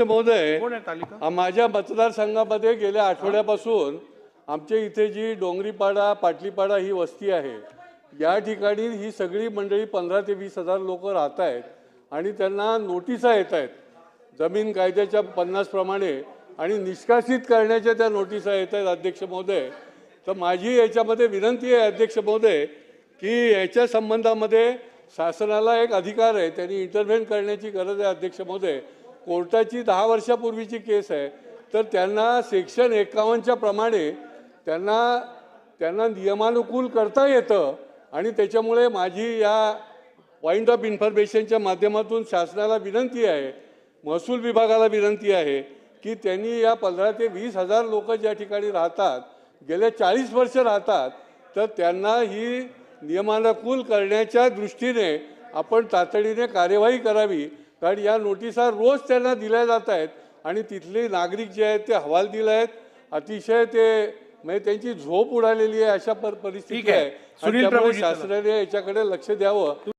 महोदय, कोण आहे तालिका? माझ्या मतदारसंघामध्ये गेल्या आठवड्यापासून आमच्या इथे जी डोंगरीपाडा पाटलीपाडा ही वस्ती आहे, या ठिकाणी ही सगळी मंडळी 15 ते 20 हजार लोक राहत आहेत आणि त्यांना नोटिसा येत आहेत जमीन कायद्याच्या 50 प्रमाणे आणि निष्कासित करण्याच्या त्या नोटिसा येत आहेत. अध्यक्ष महोदय, तर माझी याच्यामध्ये विनंती आहे अध्यक्ष महोदय की याच्या संबंधामध्ये शासनाला एक अधिकार आहे, त्यांनी इंटरव्हेन करण्याची गरज आहे. अध्यक्ष महोदय, कोर्टाची 10 वर्षापूर्वीची केस आहे, तर त्यांना सेक्शन 51च्या प्रमाणे त्यांना नियमानुकूल करता येतं आणि त्याच्यामुळे माझी या पॉईंट ऑफ इन्फॉर्मेशनच्या माध्यमातून शासनाला विनंती आहे, महसूल विभागाला विनंती आहे की त्यांनी या 15 ते 20 हजार लोक ज्या ठिकाणी राहतात, गेल्या 40 वर्ष राहतात, तर त्यांना ही नियमानुकूल करण्याच्या दृष्टीने आपण तातडीने कार्यवाही करावी. कारण या नोटिसा रोज त्यांना दिल्या जात आहेत आणि तिथले नागरिक जे आहेत ते हवालदिल आहेत. अतिशय ते म्हणजे त्यांची झोप उडालेली आहे, अशा परिस्थिती आहे. आणि त्यामुळे शासनाने याच्याकडे लक्ष द्यावं.